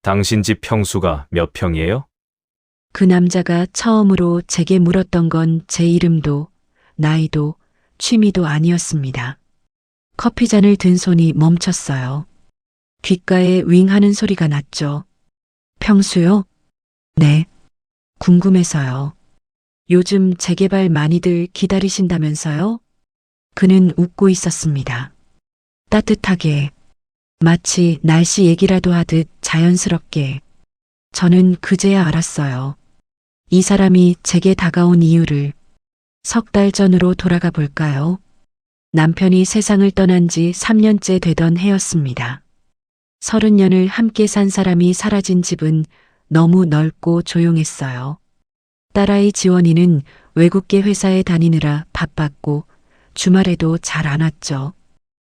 당신 집 평수가 몇 평이에요? 그 남자가 처음으로 제게 물었던 건 제 이름도, 나이도, 취미도 아니었습니다. 커피잔을 든 손이 멈췄어요. 귓가에 윙 하는 소리가 났죠. 평수요? 네. 궁금해서요. 요즘 재개발 많이들 기다리신다면서요? 그는 웃고 있었습니다. 따뜻하게, 마치 날씨 얘기라도 하듯 자연스럽게. 저는 그제야 알았어요. 이 사람이 제게 다가온 이유를. 석 달 전으로 돌아가 볼까요? 남편이 세상을 떠난 지 3년째 되던 해였습니다. 30년을 함께 산 사람이 사라진 집은 너무 넓고 조용했어요. 딸아이 지원이는 외국계 회사에 다니느라 바빴고 주말에도 잘 안 왔죠.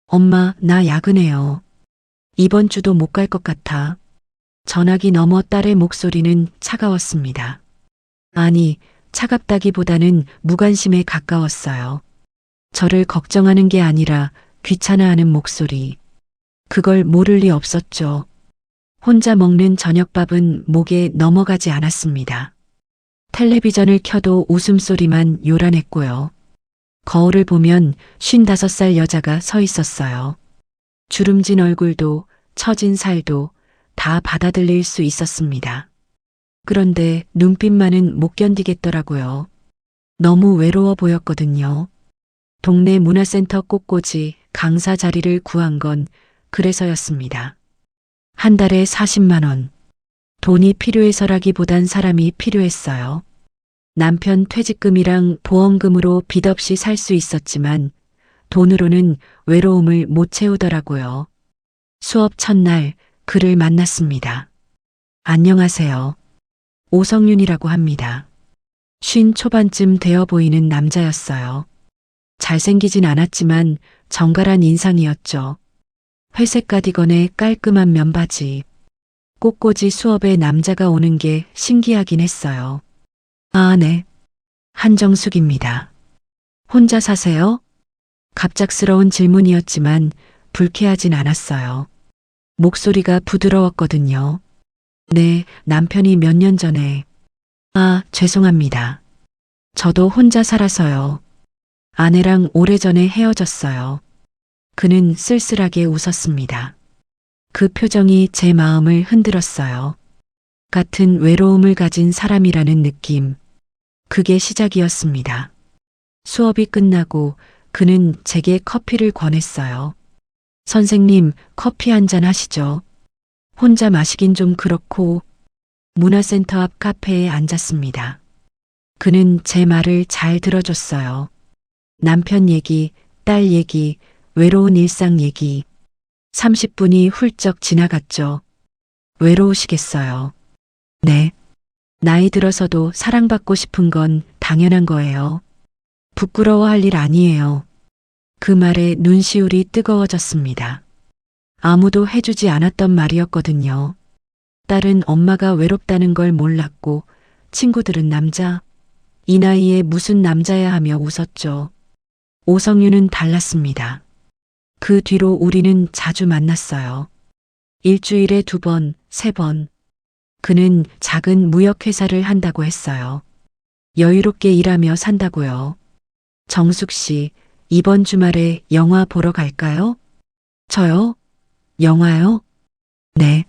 엄마, 나 야근해요. 이번 주도 못 갈 것 같아. 전화기 너머 딸의 목소리는 차가웠습니다. 아니, 차갑다기보다는 무관심에 가까웠어요. 저를 걱정하는 게 아니라 귀찮아하는 목소리. 그걸 모를 리 없었죠. 혼자 먹는 저녁밥은 목에 넘어가지 않았습니다. 텔레비전을 켜도 웃음소리만 요란했고요. 거울을 보면 55살 여자가 서 있었어요. 주름진 얼굴도 처진 살도 다 받아들일 수 있었습니다. 그런데 눈빛만은 못 견디겠더라고요. 너무 외로워 보였거든요. 동네 문화센터 꽃꽂이 강사 자리를 구한 건 그래서였습니다. 한 달에 40만 원. 돈이 필요해서라기보단 사람이 필요했어요. 남편 퇴직금이랑 보험금으로 빚 없이 살 수 있었지만 돈으로는 외로움을 못 채우더라고요. 수업 첫날 그를 만났습니다. 안녕하세요. 오성윤이라고 합니다. 50 초반쯤 되어 보이는 남자였어요. 잘생기진 않았지만 정갈한 인상이었죠. 회색 가디건에 깔끔한 면바지. 꽃꽂이 수업에 남자가 오는 게 신기하긴 했어요. 아, 네. 한정숙입니다. 혼자 사세요? 갑작스러운 질문이었지만 불쾌하진 않았어요. 목소리가 부드러웠거든요. 네, 남편이 몇 년 전에. 아, 죄송합니다. 저도 혼자 살아서요. 아내랑 오래전에 헤어졌어요. 그는 쓸쓸하게 웃었습니다. 그 표정이 제 마음을 흔들었어요. 같은 외로움을 가진 사람이라는 느낌. 그게 시작이었습니다. 수업이 끝나고 그는 제게 커피를 권했어요. 선생님, 커피 한잔 하시죠. 혼자 마시긴 좀 그렇고. 문화센터 앞 카페에 앉았습니다. 그는 제 말을 잘 들어줬어요. 남편 얘기, 딸 얘기, 외로운 일상 얘기. 30분이 훌쩍 지나갔죠. 외로우시겠어요. 네. 나이 들어서도 사랑받고 싶은 건 당연한 거예요. 부끄러워할 일 아니에요. 그 말에 눈시울이 뜨거워졌습니다. 아무도 해주지 않았던 말이었거든요. 딸은 엄마가 외롭다는 걸 몰랐고 친구들은 남자, 이 나이에 무슨 남자야 하며 웃었죠. 오성윤은 달랐습니다. 그 뒤로 우리는 자주 만났어요. 일주일에 2번, 3번. 그는 작은 무역회사를 한다고 했어요. 여유롭게 일하며 산다고요. 정숙 씨, 이번 주말에 영화 보러 갈까요? 저요? 영화요? 네.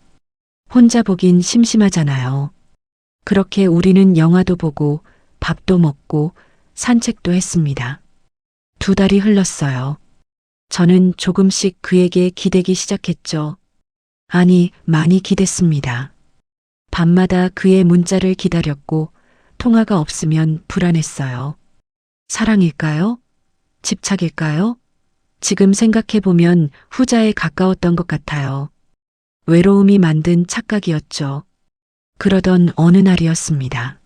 혼자 보긴 심심하잖아요. 그렇게 우리는 영화도 보고 밥도 먹고 산책도 했습니다. 2달이 흘렀어요. 저는 조금씩 그에게 기대기 시작했죠. 아니, 많이 기댔습니다. 밤마다 그의 문자를 기다렸고 통화가 없으면 불안했어요. 사랑일까요? 집착일까요? 지금 생각해보면 후자에 가까웠던 것 같아요. 외로움이 만든 착각이었죠. 그러던 어느 날이었습니다.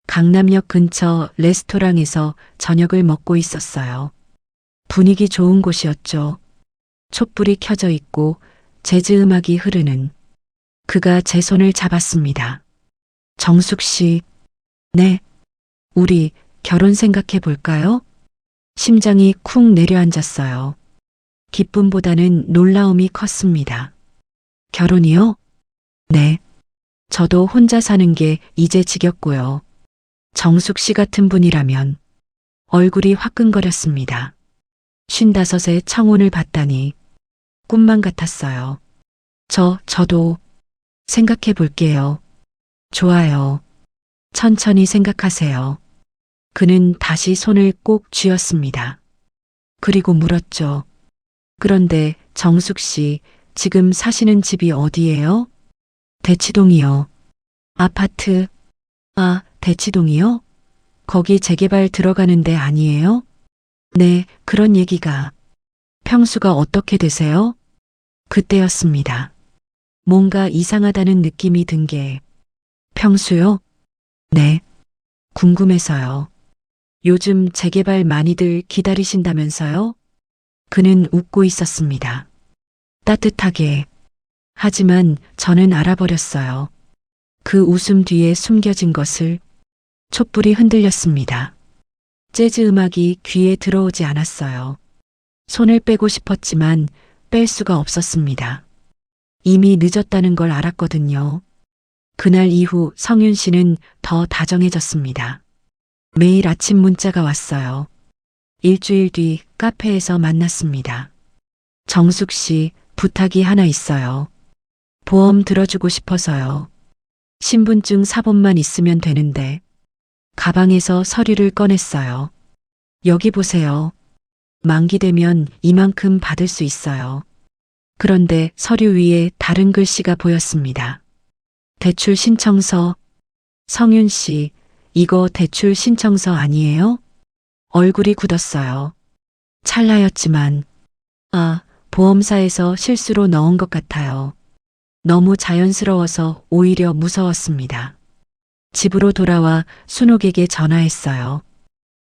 강남역 근처 레스토랑에서 저녁을 먹고 있었어요. 분위기 좋은 곳이었죠. 촛불이 켜져 있고 재즈 음악이 흐르는. 그가 제 손을 잡았습니다. 정숙 씨. 네. 우리 결혼 생각해 볼까요? 심장이 쿵 내려앉았어요. 기쁨보다는 놀라움이 컸습니다. 결혼이요? 네. 저도 혼자 사는 게 이제 지겹고요. 정숙 씨 같은 분이라면 얼굴이 화끈거렸습니다. 55의 청혼을 받다니 꿈만 같았어요. 저도 생각해 볼게요. 좋아요. 천천히 생각하세요. 그는 다시 손을 꼭 쥐었습니다. 그리고 물었죠. 그런데 정숙 씨, 지금 사시는 집이 어디예요? 대치동이요. 아파트. 아, 대치동이요? 거기 재개발 들어가는 데 아니에요? 네, 그런 얘기가. 평수가 어떻게 되세요? 그때였습니다. 뭔가 이상하다는 느낌이 든 게. 평수요? 네. 궁금해서요. 요즘 재개발 많이들 기다리신다면서요? 그는 웃고 있었습니다. 따뜻하게. 하지만 저는 알아버렸어요. 그 웃음 뒤에 숨겨진 것을. 촛불이 흔들렸습니다. 재즈 음악이 귀에 들어오지 않았어요. 손을 빼고 싶었지만 뺄 수가 없었습니다. 이미 늦었다는 걸 알았거든요. 그날 이후 성윤 씨는 더 다정해졌습니다. 매일 아침 문자가 왔어요. 일주일 뒤 카페에서 만났습니다. 정숙 씨, 부탁이 하나 있어요. 보험 들어주고 싶어서요. 신분증 사본만 있으면 되는데. 가방에서 서류를 꺼냈어요. 여기 보세요. 만기되면 이만큼 받을 수 있어요. 그런데 서류 위에 다른 글씨가 보였습니다. 대출 신청서. 성윤 씨, 이거 대출 신청서 아니에요? 얼굴이 굳었어요. 찰나였지만, 보험사에서 실수로 넣은 것 같아요. 너무 자연스러워서 오히려 무서웠습니다. 집으로 돌아와 순옥에게 전화했어요.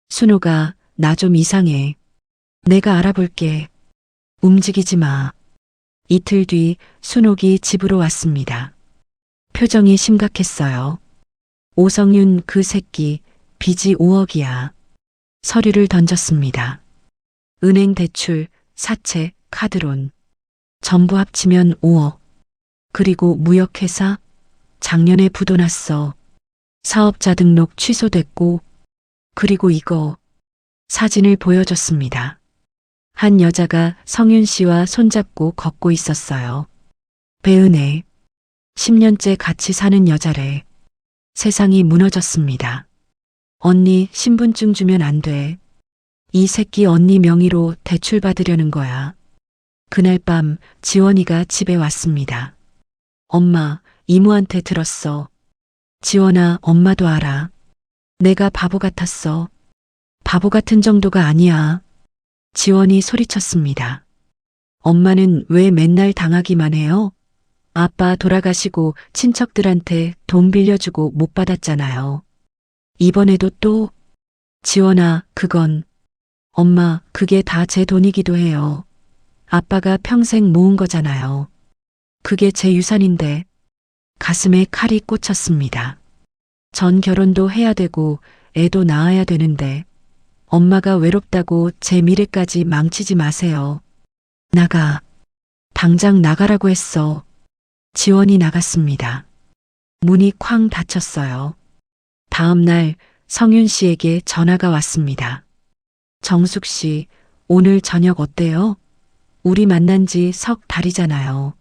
순옥아, 나 좀 이상해. 내가 알아볼게. 움직이지 마. 이틀 뒤 순옥이 집으로 왔습니다. 표정이 심각했어요. 오성윤 그 새끼, 빚이 5억이야. 서류를 던졌습니다. 은행 대출, 사채, 카드론. 전부 합치면 5억. 그리고 무역회사? 작년에 부도 났어. 사업자 등록 취소됐고, 그리고 이거. 사진을 보여줬습니다. 한 여자가 성윤 씨와 손잡고 걷고 있었어요. 배은혜. 10년째 같이 사는 여자래. 세상이 무너졌습니다. 언니 신분증 주면 안 돼. 이 새끼 언니 명의로 대출 받으려는 거야. 그날 밤 지원이가 집에 왔습니다. 엄마, 이모한테 들었어. 지원아, 엄마도 알아. 내가 바보 같았어. 바보 같은 정도가 아니야. 지원이 소리쳤습니다. 엄마는 왜 맨날 당하기만 해요? 아빠 돌아가시고 친척들한테 돈 빌려주고 못 받았잖아요. 이번에도 또? 지원아, 그건. 엄마, 그게 다 제 돈이기도 해요. 아빠가 평생 모은 거잖아요. 그게 제 유산인데. 가슴에 칼이 꽂혔습니다. 전 결혼도 해야 되고 애도 낳아야 되는데 엄마가 외롭다고 제 미래까지 망치지 마세요. 나가. 당장 나가라고 했어. 지원이 나갔습니다. 문이 쾅 닫혔어요. 다음 날 성윤 씨에게 전화가 왔습니다. 정숙 씨, 오늘 저녁 어때요? 우리 만난 지 석 달이잖아요.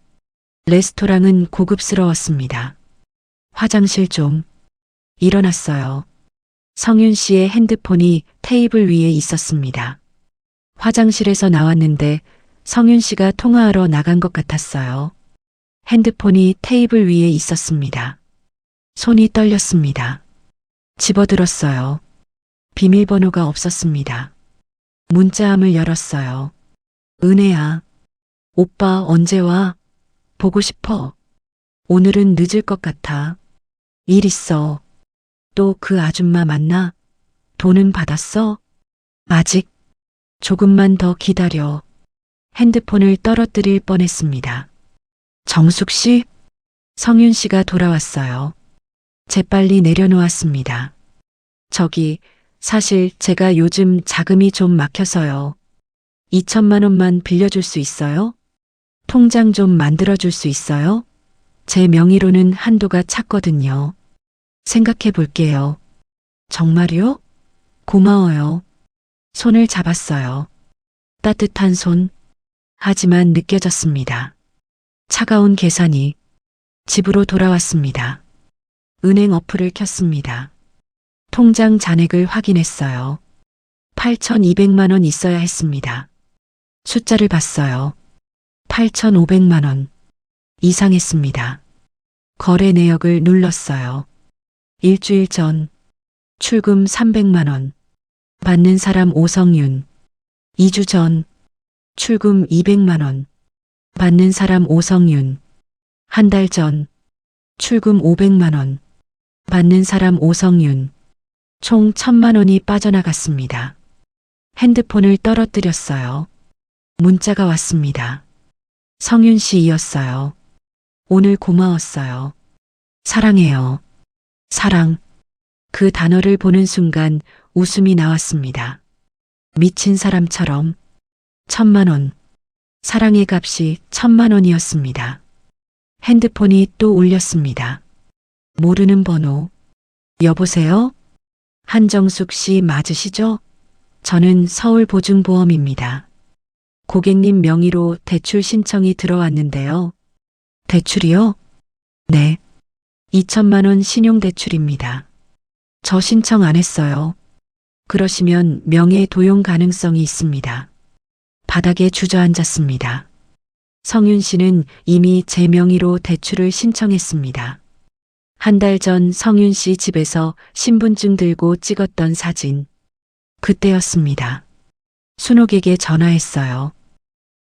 레스토랑은 고급스러웠습니다. 화장실 좀. 일어났어요. 성윤 씨의 핸드폰이 테이블 위에 있었습니다. 화장실에서 나왔는데 성윤 씨가 통화하러 나간 것 같았어요. 핸드폰이 테이블 위에 있었습니다. 손이 떨렸습니다. 집어들었어요. 비밀번호가 없었습니다. 문자함을 열었어요. 은혜야. 오빠 언제 와? 보고 싶어. 오늘은 늦을 것 같아. 일 있어. 또 그 아줌마 만나? 돈은 받았어? 아직. 조금만 더 기다려. 핸드폰을 떨어뜨릴 뻔했습니다. 정숙 씨? 성윤 씨가 돌아왔어요. 재빨리 내려놓았습니다. 저기, 사실 제가 요즘 자금이 좀 막혀서요. 2천만 원만 빌려줄 수 있어요? 통장 좀 만들어줄 수 있어요? 제 명의로는 한도가 찼거든요. 생각해 볼게요. 정말요? 고마워요. 손을 잡았어요. 따뜻한 손. 하지만 느껴졌습니다. 차가운 계산이. 집으로 돌아왔습니다. 은행 어플을 켰습니다. 통장 잔액을 확인했어요. 8,200만 원 있어야 했습니다. 숫자를 봤어요. 8,500만 원. 이상했습니다. 거래 내역을 눌렀어요. 일주일 전 출금 300만 원. 받는 사람 오성윤. 2주 전 출금 200만 원. 받는 사람 오성윤. 한 달 전 출금 500만 원. 받는 사람 오성윤. 총 1,000만 원이 빠져나갔습니다. 핸드폰을 떨어뜨렸어요. 문자가 왔습니다. 성윤 씨이었어요. 오늘 고마웠어요. 사랑해요. 사랑. 그 단어를 보는 순간 웃음이 나왔습니다. 미친 사람처럼. 1,000만 원. 사랑의 값이 1,000만 원이었습니다. 핸드폰이 또 울렸습니다. 모르는 번호. 여보세요? 한정숙 씨 맞으시죠? 저는 서울보증보험입니다. 고객님 명의로 대출 신청이 들어왔는데요. 대출이요? 네. 2,000만 원 신용대출입니다. 저 신청 안 했어요. 그러시면 명예 도용 가능성이 있습니다. 바닥에 주저앉았습니다. 성윤 씨는 이미 제 명의로 대출을 신청했습니다. 한 달 전 성윤 씨 집에서 신분증 들고 찍었던 사진. 그때였습니다. 순옥에게 전화했어요.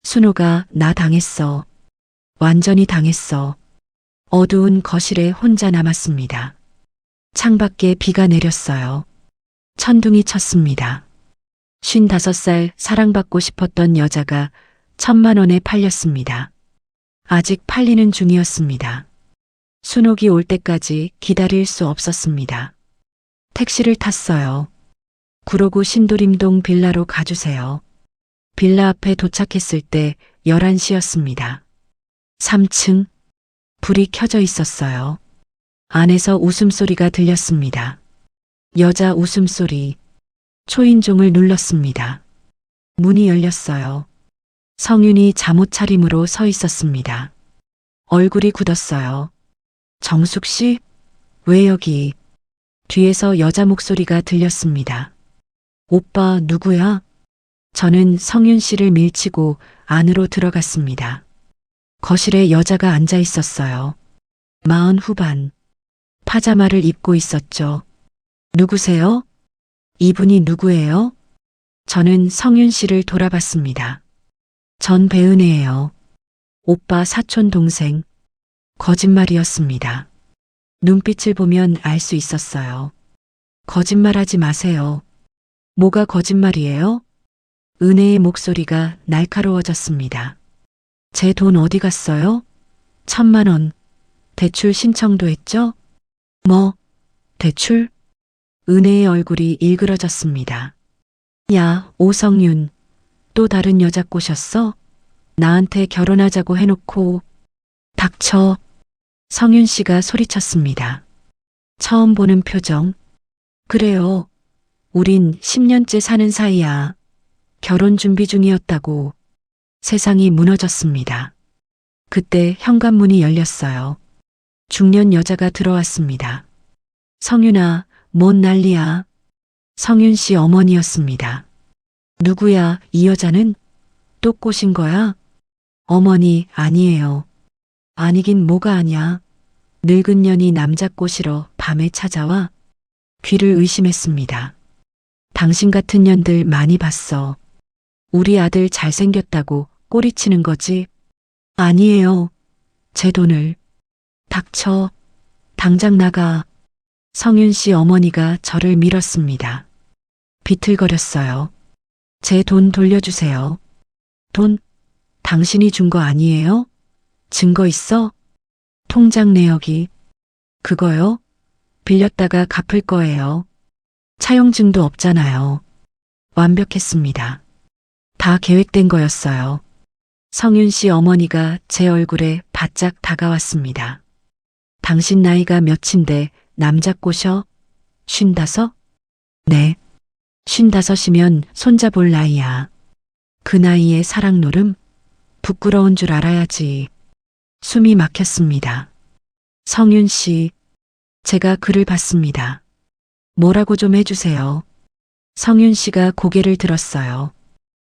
순옥아, 나 당했어. 완전히 당했어. 어두운 거실에 혼자 남았습니다. 창밖에 비가 내렸어요. 천둥이 쳤습니다. 55살 사랑받고 싶었던 여자가 1,000만 원에 팔렸습니다. 아직 팔리는 중이었습니다. 순옥이 올 때까지 기다릴 수 없었습니다. 택시를 탔어요. 구로구 신도림동 빌라로 가주세요. 빌라 앞에 도착했을 때 11시였습니다. 3층. 불이 켜져 있었어요. 안에서 웃음소리가 들렸습니다. 여자 웃음소리. 초인종을 눌렀습니다. 문이 열렸어요. 성윤이 잠옷 차림으로 서 있었습니다. 얼굴이 굳었어요. 정숙 씨? 왜 여기? 뒤에서 여자 목소리가 들렸습니다. 오빠 누구야? 저는 성윤 씨를 밀치고 안으로 들어갔습니다. 거실에 여자가 앉아 있었어요. 40 후반. 파자마를 입고 있었죠. 누구세요? 이분이 누구예요? 저는 성윤 씨를 돌아봤습니다. 전 배은혜예요. 오빠 사촌 동생. 거짓말이었습니다. 눈빛을 보면 알 수 있었어요. 거짓말하지 마세요. 뭐가 거짓말이에요? 은혜의 목소리가 날카로워졌습니다. 제 돈 어디 갔어요? 1,000만 원. 대출 신청도 했죠? 뭐? 대출? 은혜의 얼굴이 일그러졌습니다. 야, 오성윤. 또 다른 여자 꼬셨어? 나한테 결혼하자고 해놓고. 닥쳐. 성윤 씨가 소리쳤습니다. 처음 보는 표정. 그래요. 우린 10년째 사는 사이야. 결혼 준비 중이었다고. 세상이 무너졌습니다. 그때 현관문이 열렸어요. 중년 여자가 들어왔습니다. 성윤아, 뭔 난리야. 성윤 씨 어머니였습니다. 누구야, 이 여자는? 또 꼬신 거야? 어머니, 아니에요. 아니긴 뭐가 아냐. 늙은 년이 남자 꼬시러 밤에 찾아와? 귀를 의심했습니다. 당신 같은 년들 많이 봤어. 우리 아들 잘생겼다고 꼬리치는 거지? 아니에요. 제 돈을. 닥쳐. 당장 나가. 성윤 씨 어머니가 저를 밀었습니다. 비틀거렸어요. 제 돈 돌려주세요. 돈? 당신이 준 거 아니에요? 증거 있어? 통장 내역이. 그거요? 빌렸다가 갚을 거예요. 차용증도 없잖아요. 완벽했습니다. 다 계획된 거였어요. 성윤 씨 어머니가 제 얼굴에 바짝 다가왔습니다. 당신 나이가 몇인데 남자 꼬셔? 55? 네. 55이면 손자볼 나이야. 그 나이에 사랑 노름? 부끄러운 줄 알아야지. 숨이 막혔습니다. 성윤 씨, 제가 글을 봤습니다. 뭐라고 좀 해주세요. 성윤 씨가 고개를 들었어요.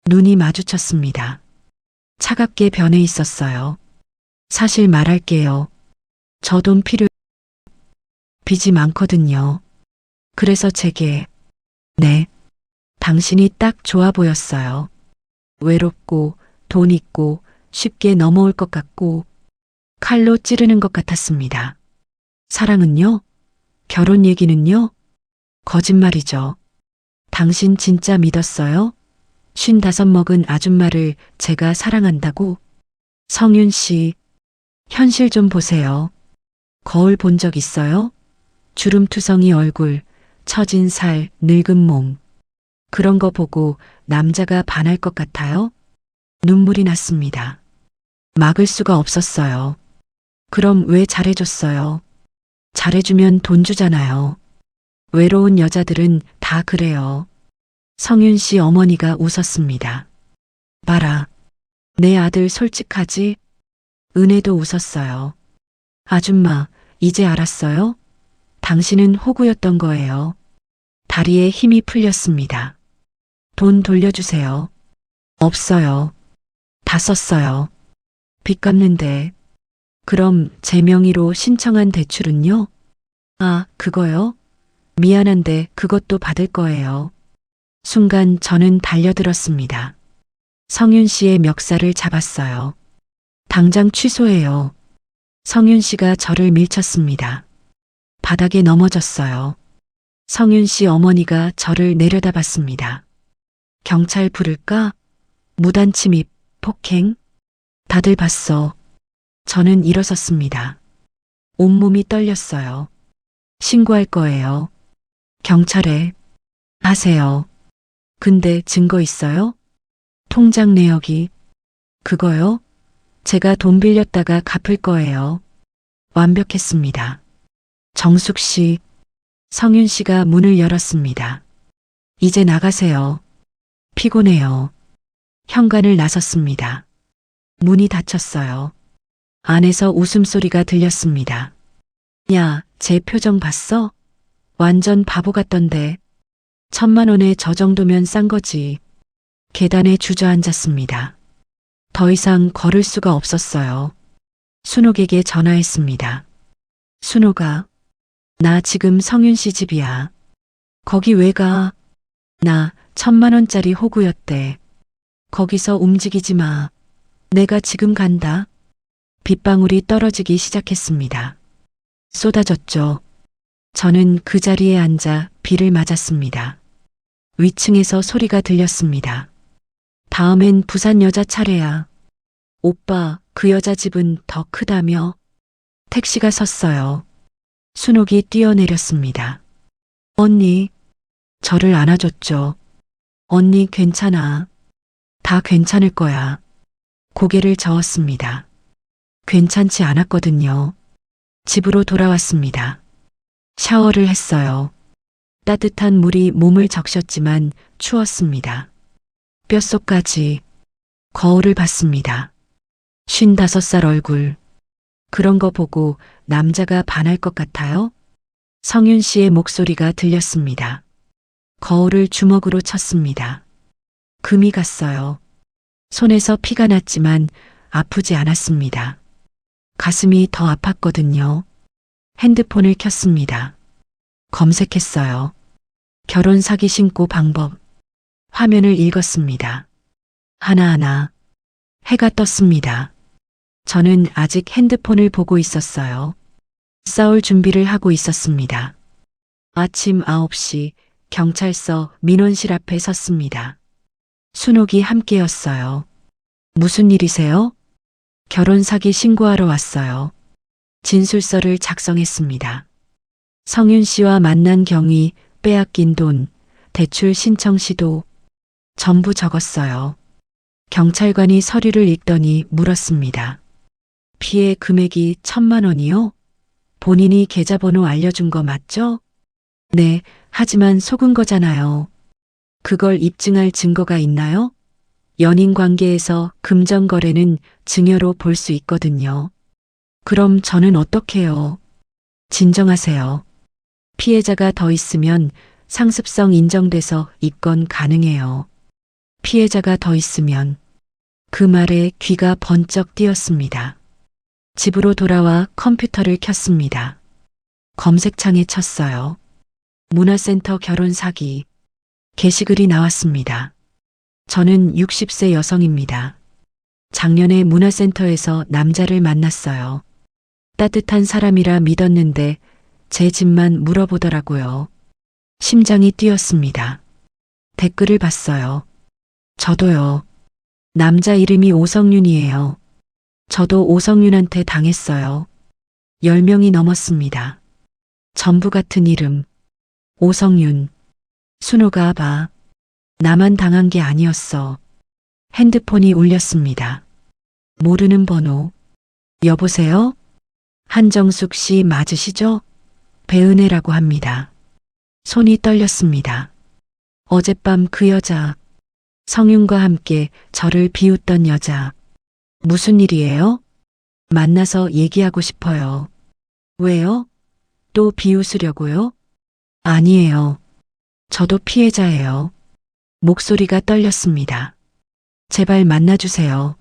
눈이 마주쳤습니다. 차갑게 변해 있었어요. 사실 말할게요. 저 돈 빚이 많거든요. 그래서 제게, 네, 당신이 딱 좋아 보였어요. 외롭고, 돈 있고, 쉽게 넘어올 것 같고, 칼로 찌르는 것 같았습니다. 사랑은요? 결혼 얘기는요? 거짓말이죠. 당신 진짜 믿었어요? 55 먹은 아줌마를 제가 사랑한다고? 성윤 씨, 현실 좀 보세요. 거울 본 적 있어요? 주름투성이 얼굴, 처진 살, 늙은 몸. 그런 거 보고 남자가 반할 것 같아요? 눈물이 났습니다. 막을 수가 없었어요. 그럼 왜 잘해줬어요? 잘해주면 돈 주잖아요. 외로운 여자들은 다 그래요. 성윤 씨 어머니가 웃었습니다. 봐라. 내 아들 솔직하지? 은혜도 웃었어요. 아줌마, 이제 알았어요? 당신은 호구였던 거예요. 다리에 힘이 풀렸습니다. 돈 돌려주세요. 없어요. 다 썼어요. 빚 갚는데. 그럼 제 명의로 신청한 대출은요? 아, 그거요? 미안한데 그것도 받을 거예요. 순간 저는 달려들었습니다. 성윤 씨의 멱살을 잡았어요. 당장 취소해요. 성윤 씨가 저를 밀쳤습니다. 바닥에 넘어졌어요. 성윤 씨 어머니가 저를 내려다봤습니다. 경찰 부를까? 무단 침입, 폭행? 다들 봤어. 저는 일어섰습니다. 온몸이 떨렸어요. 신고할 거예요. 경찰에. 하세요. 근데 증거 있어요? 통장 내역이. 그거요? 제가 돈 빌렸다가 갚을 거예요. 완벽했습니다. 정숙 씨, 성윤 씨가 문을 열었습니다. 이제 나가세요. 피곤해요. 현관을 나섰습니다. 문이 닫혔어요. 안에서 웃음소리가 들렸습니다. 야, 제 표정 봤어? 완전 바보 같던데. 1000만 원에 저 정도면 싼 거지. 계단에 주저앉았습니다. 더 이상 걸을 수가 없었어요. 순옥에게 전화했습니다. 순옥아, 나 지금 성윤 씨 집이야. 거기 왜 가? 나 1000만 원짜리 호구였대. 거기서 움직이지 마. 내가 지금 간다. 빗방울이 떨어지기 시작했습니다. 쏟아졌죠. 저는 그 자리에 앉아 비를 맞았습니다. 위층에서 소리가 들렸습니다. 다음엔 부산 여자 차례야. 오빠, 그 여자 집은 더 크다며? 택시가 섰어요. 순옥이 뛰어내렸습니다. 언니, 저를 안아줬죠. 언니 괜찮아. 다 괜찮을 거야. 고개를 저었습니다. 괜찮지 않았거든요. 집으로 돌아왔습니다. 샤워를 했어요. 따뜻한 물이 몸을 적셨지만 추웠습니다. 뼛속까지. 거울을 봤습니다. 55살 얼굴. 그런 거 보고 남자가 반할 것 같아요? 성윤 씨의 목소리가 들렸습니다. 거울을 주먹으로 쳤습니다. 금이 갔어요. 손에서 피가 났지만 아프지 않았습니다. 가슴이 더 아팠거든요. 핸드폰을 켰습니다. 검색했어요. 결혼 사기 신고 방법. 화면을 읽었습니다. 하나하나. 해가 떴습니다. 저는 아직 핸드폰을 보고 있었어요. 싸울 준비를 하고 있었습니다. 아침 9시 경찰서 민원실 앞에 섰습니다. 순옥이 함께였어요. 무슨 일이세요? 결혼 사기 신고하러 왔어요. 진술서를 작성했습니다. 성윤 씨와 만난 경위, 빼앗긴 돈, 대출 신청 시도 전부 적었어요. 경찰관이 서류를 읽더니 물었습니다. 피해 금액이 1000만 원이요? 본인이 계좌번호 알려준 거 맞죠? 네, 하지만 속은 거잖아요. 그걸 입증할 증거가 있나요? 연인 관계에서 금전 거래는 증여로 볼 수 있거든요. 그럼 저는 어떡해요? 진정하세요. 피해자가 더 있으면 상습성 인정돼서 입건 가능해요. 피해자가 더 있으면 그 말에 귀가 번쩍 뛰었습니다. 집으로 돌아와 컴퓨터를 켰습니다. 검색창에 쳤어요. 문화센터 결혼 사기. 게시글이 나왔습니다. 저는 60세 여성입니다. 작년에 문화센터에서 남자를 만났어요. 따뜻한 사람이라 믿었는데 제 집만 물어보더라고요. 심장이 뛰었습니다. 댓글을 봤어요. 저도요. 남자 이름이 오성윤이에요. 저도 오성윤한테 당했어요. 10명이 넘었습니다. 전부 같은 이름. 오성윤. 순호가 봐. 나만 당한 게 아니었어. 핸드폰이 울렸습니다. 모르는 번호. 여보세요? 한정숙 씨 맞으시죠? 배은혜라고 합니다. 손이 떨렸습니다. 어젯밤 그 여자. 성윤과 함께 저를 비웃던 여자. 무슨 일이에요? 만나서 얘기하고 싶어요. 왜요? 또 비웃으려고요? 아니에요. 저도 피해자예요. 목소리가 떨렸습니다. 제발 만나주세요.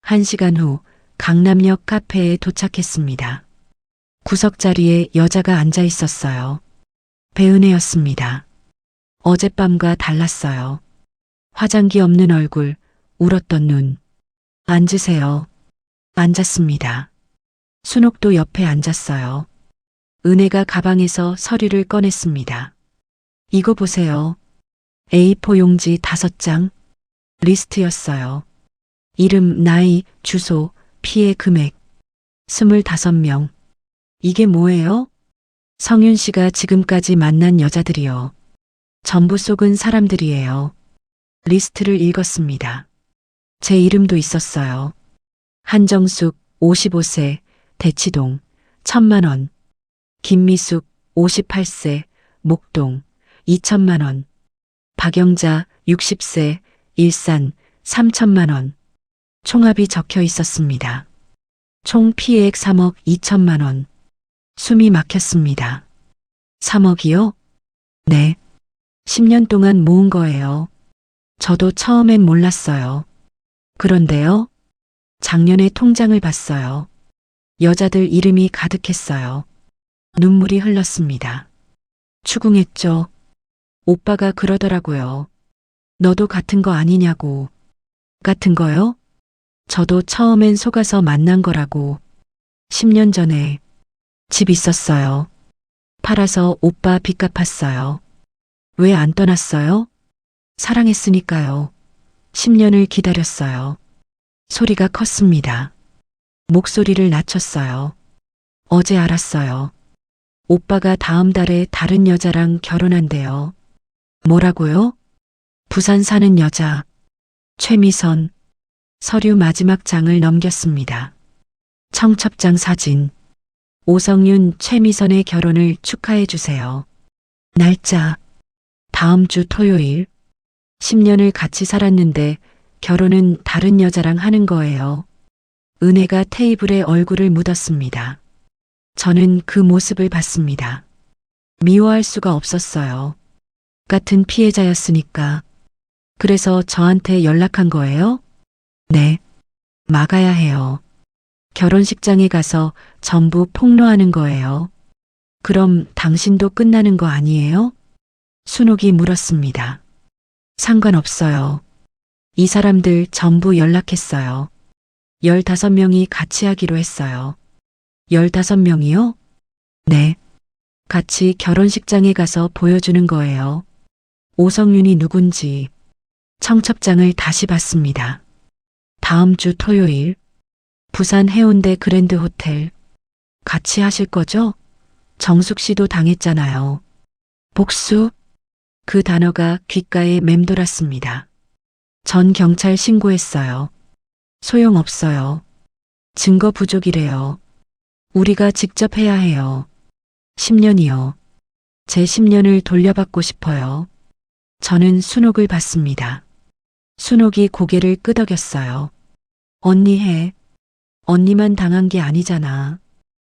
1시간 후 강남역 카페에 도착했습니다. 구석 자리에 여자가 앉아 있었어요. 배은혜였습니다. 어젯밤과 달랐어요. 화장기 없는 얼굴, 울었던 눈. 앉으세요. 앉았습니다. 순옥도 옆에 앉았어요. 은혜가 가방에서 서류를 꺼냈습니다. 이거 보세요. A4 용지 5장. 리스트였어요. 이름, 나이, 주소, 피해 금액. 25명. 이게 뭐예요? 성윤 씨가 지금까지 만난 여자들이요. 전부 속은 사람들이에요. 리스트를 읽었습니다. 제 이름도 있었어요. 한정숙, 55세, 대치동, 1,000만 원. 김미숙, 58세, 목동, 2,000만 원. 박영자, 60세, 일산, 3,000만 원. 총합이 적혀 있었습니다. 총 피해액 3억 2천만 원. 숨이 막혔습니다. 3억이요? 네. 10년 동안 모은 거예요. 저도 처음엔 몰랐어요. 그런데요. 작년에 통장을 봤어요. 여자들 이름이 가득했어요. 눈물이 흘렀습니다. 추궁했죠. 오빠가 그러더라고요. 너도 같은 거 아니냐고. 같은 거요? 저도 처음엔 속아서 만난 거라고. 10년 전에 집 있었어요. 팔아서 오빠 빚 갚았어요. 왜 안 떠났어요? 사랑했으니까요. 10년을 기다렸어요. 소리가 컸습니다. 목소리를 낮췄어요. 어제 알았어요. 오빠가 다음 달에 다른 여자랑 결혼한대요. 뭐라고요? 부산 사는 여자. 최미선. 서류 마지막 장을 넘겼습니다. 청첩장 사진. 오성윤, 최미선의 결혼을 축하해 주세요. 날짜. 다음 주 토요일. 10년을 같이 살았는데 결혼은 다른 여자랑 하는 거예요. 은혜가 테이블에 얼굴을 묻었습니다. 저는 그 모습을 봤습니다. 미워할 수가 없었어요. 같은 피해자였으니까. 그래서 저한테 연락한 거예요? 네. 막아야 해요. 결혼식장에 가서 전부 폭로하는 거예요. 그럼 당신도 끝나는 거 아니에요? 순옥이 물었습니다. 상관없어요. 이 사람들 전부 연락했어요. 15명이 같이 하기로 했어요. 15명이요? 네. 같이 결혼식장에 가서 보여주는 거예요. 오성윤이 누군지. 청첩장을 다시 봤습니다. 다음 주 토요일. 부산 해운대 그랜드 호텔. 같이 하실 거죠? 정숙 씨도 당했잖아요. 복수? 그 단어가 귓가에 맴돌았습니다. 전 경찰 신고했어요. 소용없어요. 증거 부족이래요. 우리가 직접 해야 해요. 10년이요. 제 10년을 돌려받고 싶어요. 저는 순옥을 봤습니다. 순옥이 고개를 끄덕였어요. 언니 해. 언니만 당한 게 아니잖아.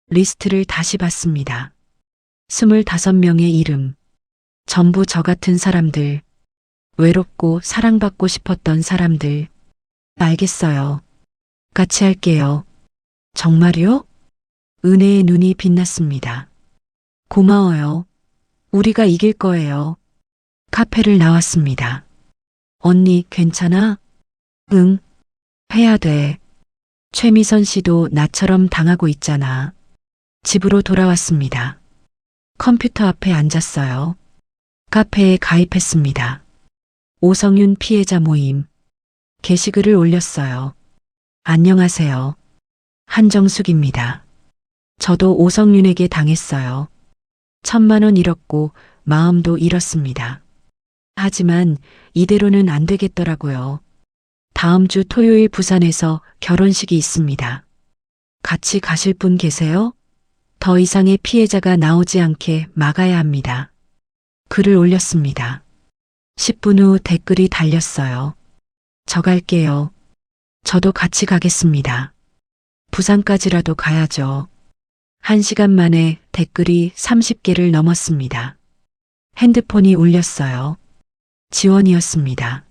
리스트를 다시 봤습니다. 25명의 이름. 전부 저 같은 사람들. 외롭고 사랑받고 싶었던 사람들. 알겠어요. 같이 할게요. 정말요? 은혜의 눈이 빛났습니다. 고마워요. 우리가 이길 거예요. 카페를 나왔습니다. 언니 괜찮아? 응. 해야 돼. 최미선 씨도 나처럼 당하고 있잖아. 집으로 돌아왔습니다. 컴퓨터 앞에 앉았어요. 카페에 가입했습니다. 오성윤 피해자 모임. 게시글을 올렸어요. 안녕하세요. 한정숙입니다. 저도 오성윤에게 당했어요. 1,000만 원 잃었고 마음도 잃었습니다. 하지만 이대로는 안 되겠더라고요. 다음 주 토요일 부산에서 결혼식이 있습니다. 같이 가실 분 계세요? 더 이상의 피해자가 나오지 않게 막아야 합니다. 글을 올렸습니다. 10분 후 댓글이 달렸어요. 저 갈게요. 저도 같이 가겠습니다. 부산까지라도 가야죠. 1시간 만에 댓글이 30개를 넘었습니다. 핸드폰이 울렸어요. 지원이었습니다.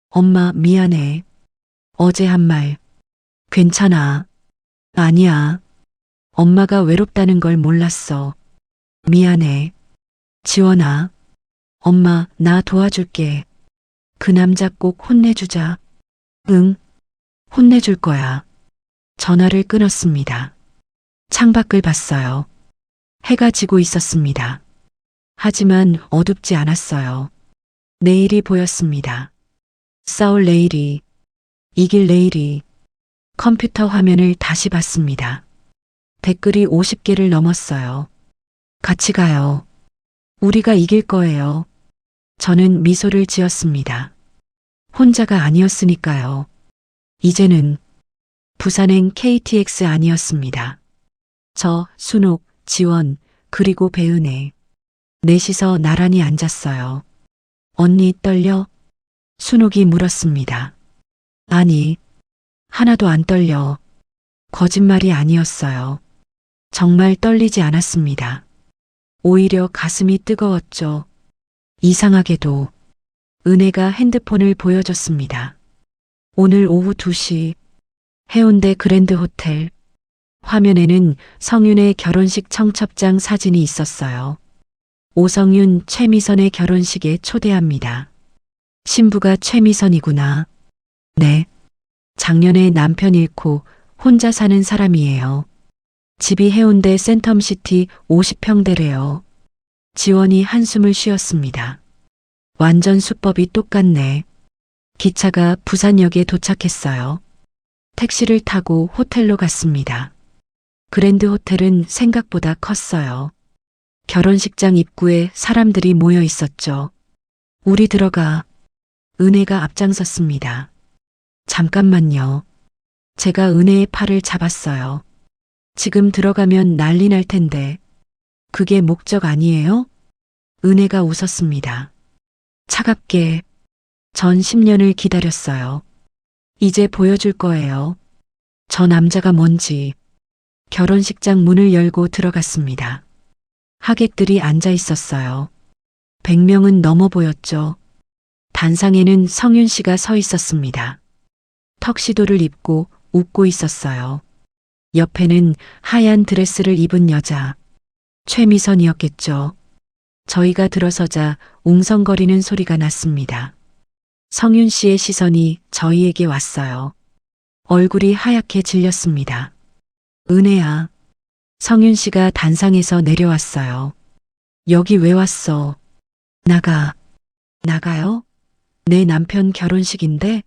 엄마 미안해. 어제 한 말. 괜찮아. 아니야. 엄마가 외롭다는 걸 몰랐어. 미안해. 지원아. 엄마 나 도와줄게. 그 남자 꼭 혼내주자. 응. 혼내줄 거야. 전화를 끊었습니다. 창밖을 봤어요. 해가 지고 있었습니다. 하지만 어둡지 않았어요. 내일이 보였습니다. 싸울 내일이, 이길 내일이. 컴퓨터 화면을 다시 봤습니다. 댓글이 50개를 넘었어요. 같이 가요. 우리가 이길 거예요. 저는 미소를 지었습니다. 혼자가 아니었으니까요. 이제는 부산행 KTX 아니었습니다. 저, 순옥, 지원, 그리고 배은혜. 넷이서 나란히 앉았어요. 언니 떨려? 순옥이 물었습니다. 아니, 하나도 안 떨려. 거짓말이 아니었어요. 정말 떨리지 않았습니다. 오히려 가슴이 뜨거웠죠. 이상하게도 은혜가 핸드폰을 보여줬습니다. 오늘 오후 2시 해운대 그랜드 호텔. 화면에는 성윤의 결혼식 청첩장 사진이 있었어요. 오성윤, 최미선의 결혼식에 초대합니다. 신부가 최미선이구나. 네. 작년에 남편 잃고 혼자 사는 사람이에요. 집이 해운대 센텀시티 50평대래요. 지원이 한숨을 쉬었습니다. 완전 수법이 똑같네. 기차가 부산역에 도착했어요. 택시를 타고 호텔로 갔습니다. 그랜드 호텔은 생각보다 컸어요. 결혼식장 입구에 사람들이 모여 있었죠. 우리 들어가. 은혜가 앞장섰습니다. 잠깐만요. 제가 은혜의 팔을 잡았어요. 지금 들어가면 난리 날 텐데. 그게 목적 아니에요? 은혜가 웃었습니다. 차갑게. 전 10년을 기다렸어요. 이제 보여줄 거예요. 저 남자가 뭔지. 결혼식장 문을 열고 들어갔습니다. 하객들이 앉아 있었어요. 100명은 넘어 보였죠. 단상에는 성윤 씨가 서 있었습니다. 턱시도를 입고 웃고 있었어요. 옆에는 하얀 드레스를 입은 여자. 최미선이었겠죠. 저희가 들어서자 웅성거리는 소리가 났습니다. 성윤 씨의 시선이 저희에게 왔어요. 얼굴이 하얗게 질렸습니다. 은혜야. 성윤 씨가 단상에서 내려왔어요. 여기 왜 왔어? 나가요? 내 남편 결혼식인데?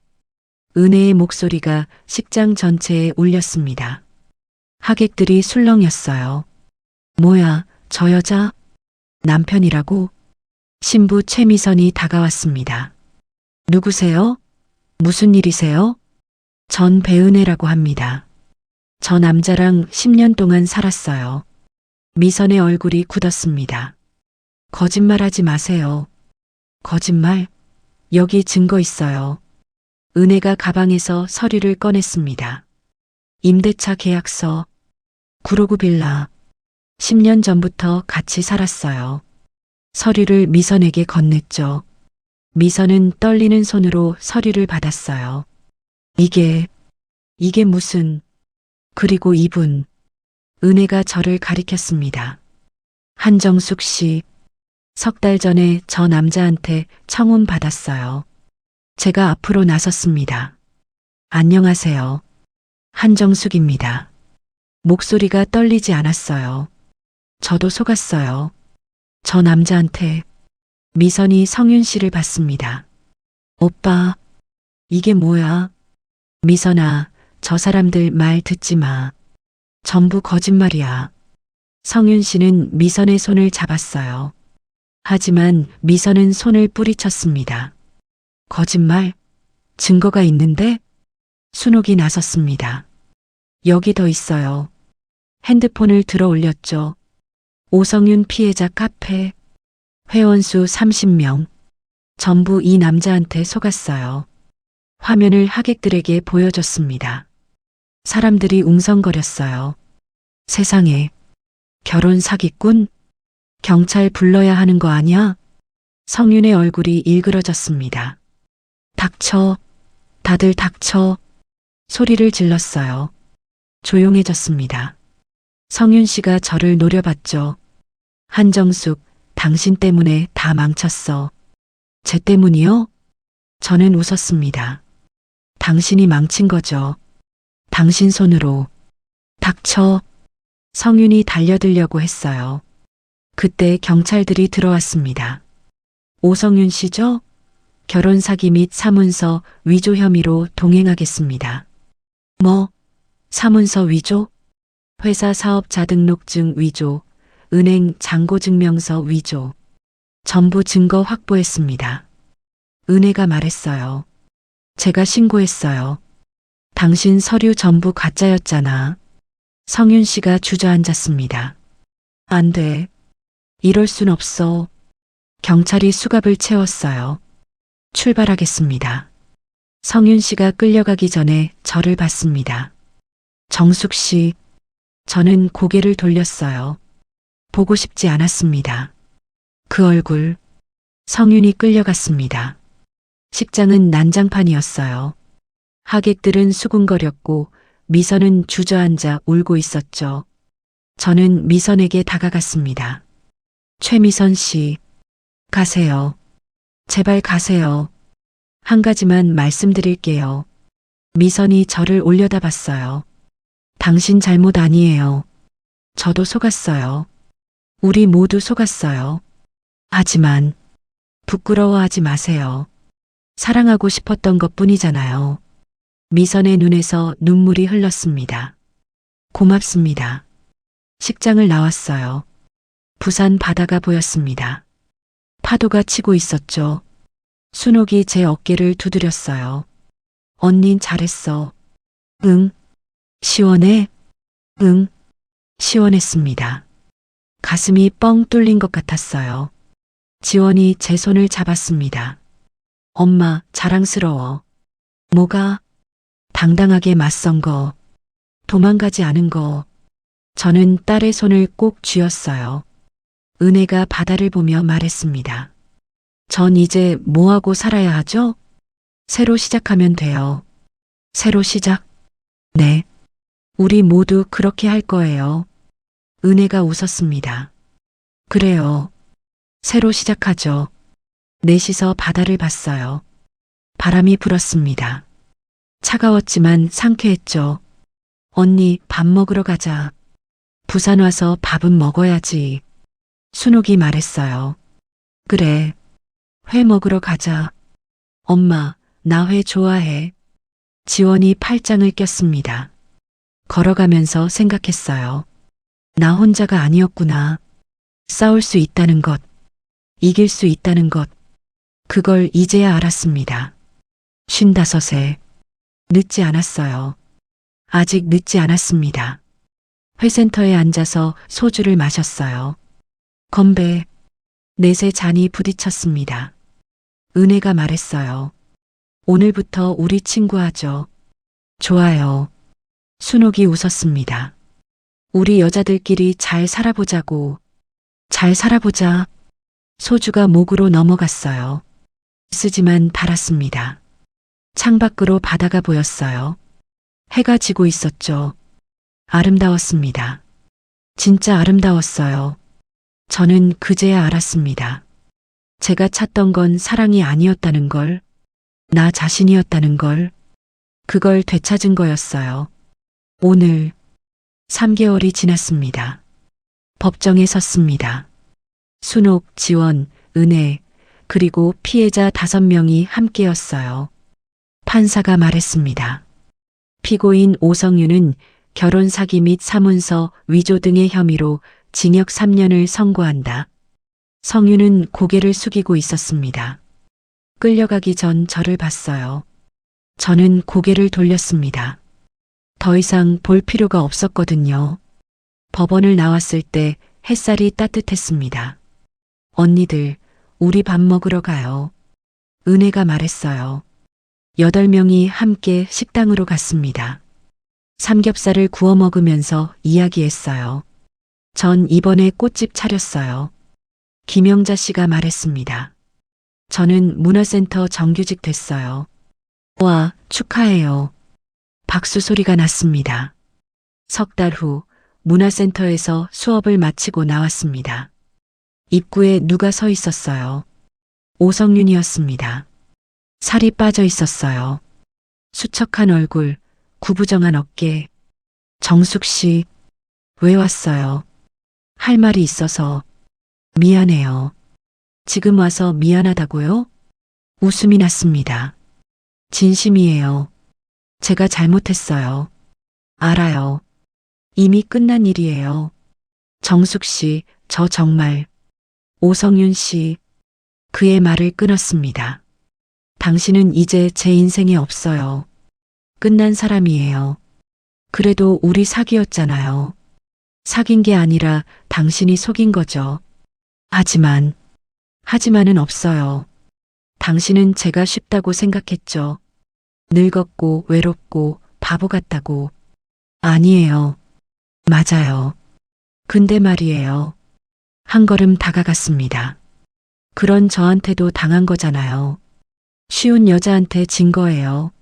은혜의 목소리가 식장 전체에 울렸습니다. 하객들이 술렁였어요. 뭐야, 저 여자? 남편이라고? 신부 최미선이 다가왔습니다. 누구세요? 무슨 일이세요? 전 배은혜라고 합니다. 저 남자랑 10년 동안 살았어요. 미선의 얼굴이 굳었습니다. 거짓말하지 마세요. 거짓말? 여기 증거 있어요. 은혜가 가방에서 서류를 꺼냈습니다. 임대차 계약서, 구로구 빌라. 10년 전부터 같이 살았어요. 서류를 미선에게 건넸죠. 미선은 떨리는 손으로 서류를 받았어요. 이게 무슨, 그리고 이분, 은혜가 저를 가리켰습니다. 한정숙 씨, 석 달 전에 저 남자한테 청혼 받았어요. 제가 앞으로 나섰습니다. 안녕하세요. 한정숙입니다. 목소리가 떨리지 않았어요. 저도 속았어요. 저 남자한테. 미선이 성윤 씨를 봤습니다. 오빠, 이게 뭐야? 미선아, 저 사람들 말 듣지 마. 전부 거짓말이야. 성윤 씨는 미선의 손을 잡았어요. 하지만 미선은 손을 뿌리쳤습니다. 거짓말? 증거가 있는데? 순옥이 나섰습니다. 여기 더 있어요. 핸드폰을 들어 올렸죠. 오성윤 피해자 카페, 회원수 30명. 전부 이 남자한테 속았어요. 화면을 하객들에게 보여줬습니다. 사람들이 웅성거렸어요. 세상에, 결혼 사기꾼? 경찰 불러야 하는 거 아니야? 성윤의 얼굴이 일그러졌습니다. 닥쳐, 다들 닥쳐. 소리를 질렀어요. 조용해졌습니다. 성윤 씨가 저를 노려봤죠. 한정숙, 당신 때문에 다 망쳤어. 제 때문이요? 저는 웃었습니다. 당신이 망친 거죠. 당신 손으로. 닥쳐. 성윤이 달려들려고 했어요. 그때 경찰들이 들어왔습니다. 오성윤 씨죠? 결혼 사기 및 사문서 위조 혐의로 동행하겠습니다. 뭐? 사문서 위조? 회사 사업자 등록증 위조, 은행 잔고증명서 위조. 전부 증거 확보했습니다. 은혜가 말했어요. 제가 신고했어요. 당신 서류 전부 가짜였잖아. 성윤 씨가 주저앉았습니다. 안 돼. 이럴 순 없어. 경찰이 수갑을 채웠어요. 출발하겠습니다. 성윤 씨가 끌려가기 전에 저를 봤습니다. 정숙 씨, 저는 고개를 돌렸어요. 보고 싶지 않았습니다. 그 얼굴, 성윤이 끌려갔습니다. 식장은 난장판이었어요. 하객들은 수군거렸고 미선은 주저앉아 울고 있었죠. 저는 미선에게 다가갔습니다. 최미선 씨, 가세요. 제발 가세요. 한 가지만 말씀드릴게요. 미선이 저를 올려다봤어요. 당신 잘못 아니에요. 저도 속았어요. 우리 모두 속았어요. 하지만 부끄러워하지 마세요. 사랑하고 싶었던 것뿐이잖아요. 미선의 눈에서 눈물이 흘렀습니다. 고맙습니다. 식장을 나왔어요. 부산 바다가 보였습니다. 파도가 치고 있었죠. 순옥이 제 어깨를 두드렸어요. 언닌 잘했어. 응. 시원해? 응. 시원했습니다. 가슴이 뻥 뚫린 것 같았어요. 지원이 제 손을 잡았습니다. 엄마, 자랑스러워. 뭐가? 당당하게 맞선 거. 도망가지 않은 거. 저는 딸의 손을 꼭 쥐었어요. 은혜가 바다를 보며 말했습니다. 전 이제 뭐하고 살아야 하죠? 새로 시작하면 돼요. 새로 시작? 네. 우리 모두 그렇게 할 거예요. 은혜가 웃었습니다. 그래요. 새로 시작하죠. 넷이서 바다를 봤어요. 바람이 불었습니다. 차가웠지만 상쾌했죠. 언니, 밥 먹으러 가자. 부산 와서 밥은 먹어야지. 순옥이 말했어요. 그래. 회 먹으러 가자. 엄마, 나 회 좋아해. 지원이 팔짱을 꼈습니다. 걸어가면서 생각했어요. 나 혼자가 아니었구나. 싸울 수 있다는 것, 이길 수 있다는 것, 그걸 이제야 알았습니다. 55세. 늦지 않았어요. 아직 늦지 않았습니다. 회센터에 앉아서 소주를 마셨어요. 건배. 넷의 잔이 부딪혔습니다. 은혜가 말했어요. 오늘부터 우리 친구하죠. 좋아요. 순옥이 웃었습니다. 우리 여자들끼리 잘 살아보자고. 잘 살아보자. 소주가 목으로 넘어갔어요. 쓰지만 달았습니다. 창밖으로 바다가 보였어요. 해가 지고 있었죠. 아름다웠습니다. 진짜 아름다웠어요. 저는 그제야 알았습니다. 제가 찾던 건 사랑이 아니었다는 걸, 나 자신이었다는 걸, 그걸 되찾은 거였어요. 오늘 3개월이 지났습니다. 법정에 섰습니다. 순옥, 지원, 은혜, 그리고 피해자 5명이 함께였어요. 판사가 말했습니다. 피고인 오성윤은 결혼 사기 및 사문서 위조 등의 혐의로 징역 3년을 선고한다. 성윤은 고개를 숙이고 있었습니다. 끌려가기 전 저를 봤어요. 저는 고개를 돌렸습니다. 더 이상 볼 필요가 없었거든요. 법원을 나왔을 때 햇살이 따뜻했습니다. 언니들, 우리 밥 먹으러 가요. 은혜가 말했어요. 8명이 함께 식당으로 갔습니다. 삼겹살을 구워 먹으면서 이야기했어요. 전 이번에 꽃집 차렸어요. 김영자 씨가 말했습니다. 저는 문화센터 정규직 됐어요. 와, 축하해요. 박수 소리가 났습니다. 석 달 후 문화센터에서 수업을 마치고 나왔습니다. 입구에 누가 서 있었어요. 오성윤이었습니다. 살이 빠져 있었어요. 수척한 얼굴, 구부정한 어깨. 정숙 씨, 왜 왔어요? 할 말이 있어서. 미안해요. 지금 와서 미안하다고요? 웃음이 났습니다. 진심이에요. 제가 잘못했어요. 알아요. 이미 끝난 일이에요. 정숙 씨, 저 정말. 오성윤 씨, 그의 말을 끊었습니다. 당신은 이제 제 인생에 없어요. 끝난 사람이에요. 그래도 우리 사귀었잖아요. 사귄 게 아니라 당신이 속인 거죠. 하지만은 없어요. 당신은 제가 쉽다고 생각했죠. 늙었고 외롭고 바보 같다고. 아니에요. 맞아요. 근데 말이에요. 한 걸음 다가갔습니다. 그런 저한테도 당한 거잖아요. 쉬운 여자한테 진 거예요.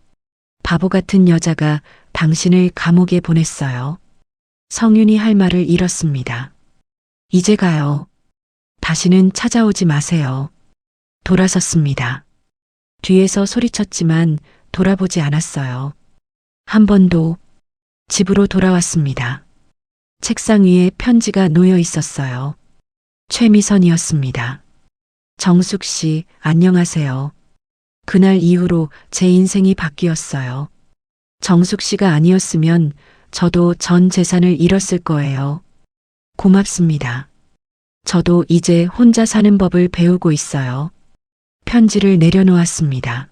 바보 같은 여자가 당신을 감옥에 보냈어요. 성윤이 할 말을 잃었습니다. 이제 가요. 다시는 찾아오지 마세요. 돌아섰습니다. 뒤에서 소리쳤지만 돌아보지 않았어요. 한 번도. 집으로 돌아왔습니다. 책상 위에 편지가 놓여 있었어요. 최미선이었습니다. 정숙 씨, 안녕하세요. 그날 이후로 제 인생이 바뀌었어요. 정숙 씨가 아니었으면 저도 전 재산을 잃었을 거예요. 고맙습니다. 저도 이제 혼자 사는 법을 배우고 있어요. 편지를 내려놓았습니다.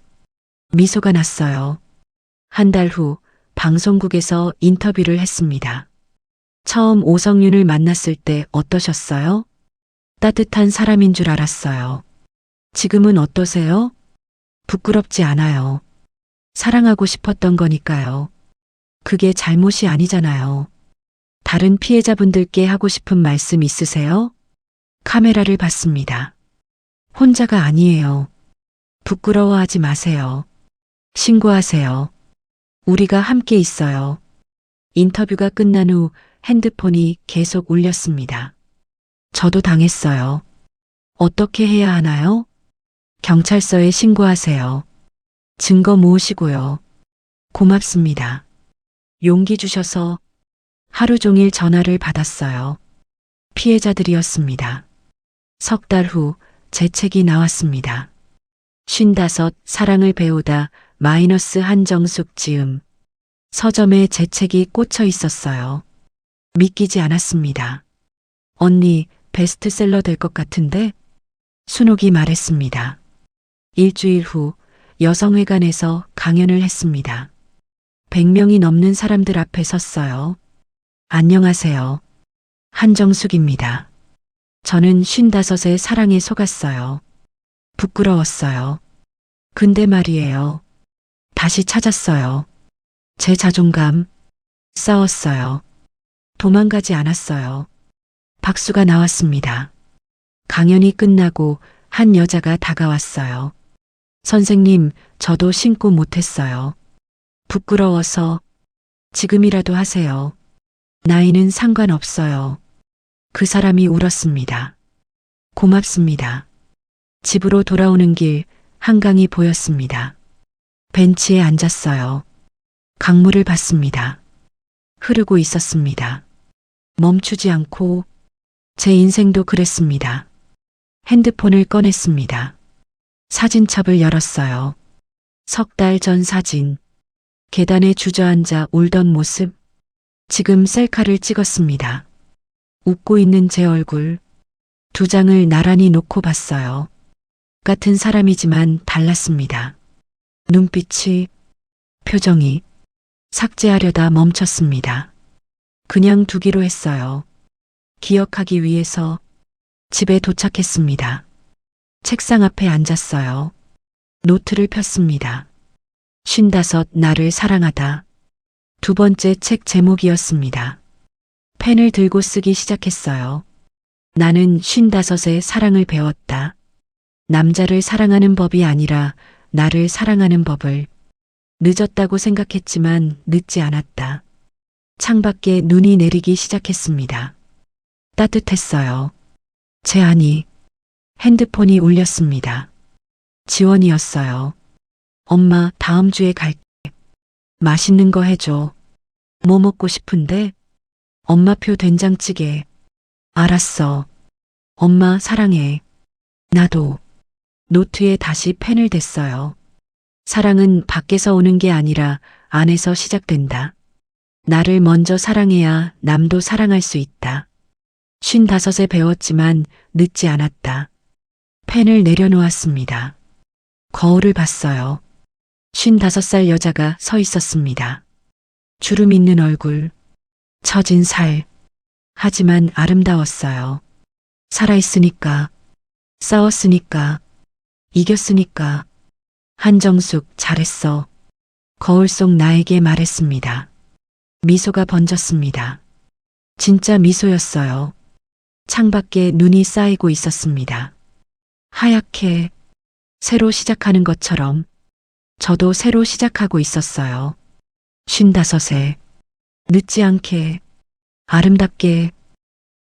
미소가 났어요. 한 달 후 방송국에서 인터뷰를 했습니다. 처음 오성윤을 만났을 때 어떠셨어요? 따뜻한 사람인 줄 알았어요. 지금은 어떠세요? 부끄럽지 않아요. 사랑하고 싶었던 거니까요. 그게 잘못이 아니잖아요. 다른 피해자분들께 하고 싶은 말씀 있으세요? 카메라를 봤습니다. 혼자가 아니에요. 부끄러워하지 마세요. 신고하세요. 우리가 함께 있어요. 인터뷰가 끝난 후 핸드폰이 계속 울렸습니다. 저도 당했어요. 어떻게 해야 하나요? 경찰서에 신고하세요. 증거 모으시고요. 고맙습니다. 용기 주셔서. 하루 종일 전화를 받았어요. 피해자들이었습니다. 석 달 후 제 책이 나왔습니다. 55 사랑을 배우다 마이너스 한정숙 지음. 서점에 제 책이 꽂혀 있었어요. 믿기지 않았습니다. 언니, 베스트셀러 될 것 같은데? 순옥이 말했습니다. 일주일 후 여성회관에서 강연을 했습니다. 100명이 넘는 사람들 앞에 섰어요. 안녕하세요. 한정숙입니다. 저는 55의 사랑에 속았어요. 부끄러웠어요. 근데 말이에요. 다시 찾았어요. 제 자존감. 싸웠어요. 도망가지 않았어요. 박수가 나왔습니다. 강연이 끝나고 한 여자가 다가왔어요. 선생님, 저도 신고 못했어요. 부끄러워서. 지금이라도 하세요. 나이는 상관없어요. 그 사람이 울었습니다. 고맙습니다. 집으로 돌아오는 길 한강이 보였습니다. 벤치에 앉았어요. 강물을 봤습니다. 흐르고 있었습니다. 멈추지 않고 제 인생도 그랬습니다. 핸드폰을 꺼냈습니다. 사진첩을 열었어요. 3달 전 사진. 계단에 주저앉아 울던 모습. 지금 셀카를 찍었습니다. 웃고 있는 제 얼굴. 2장을 나란히 놓고 봤어요. 같은 사람이지만 달랐습니다. 눈빛이, 표정이. 삭제하려다 멈췄습니다. 그냥 두기로 했어요. 기억하기 위해서. 집에 도착했습니다. 책상 앞에 앉았어요. 노트를 폈습니다. 55 나를 사랑하다. 2번째 책 제목이었습니다. 펜을 들고 쓰기 시작했어요. 나는 55의 사랑을 배웠다. 남자를 사랑하는 법이 아니라 나를 사랑하는 법을. 늦었다고 생각했지만 늦지 않았다. 창밖에 눈이 내리기 시작했습니다. 따뜻했어요. 제 안이. 핸드폰이 울렸습니다. 지원이었어요. 엄마, 다음 주에 갈게. 맛있는 거 해줘. 뭐 먹고 싶은데? 엄마표 된장찌개. 알았어. 엄마 사랑해. 나도. 노트에 다시 펜을 댔어요. 사랑은 밖에서 오는 게 아니라 안에서 시작된다. 나를 먼저 사랑해야 남도 사랑할 수 있다. 55에 배웠지만 늦지 않았다. 펜을 내려놓았습니다. 거울을 봤어요. 55살 여자가 서 있었습니다. 주름 있는 얼굴, 처진 살. 하지만 아름다웠어요. 살아있으니까, 싸웠으니까, 이겼으니까. 한정숙, 잘했어. 거울 속 나에게 말했습니다. 미소가 번졌습니다. 진짜 미소였어요. 창밖에 눈이 쌓이고 있었습니다. 하얗게, 새로 시작하는 것처럼. 저도 새로 시작하고 있었어요. 55에. 늦지 않게, 아름답게,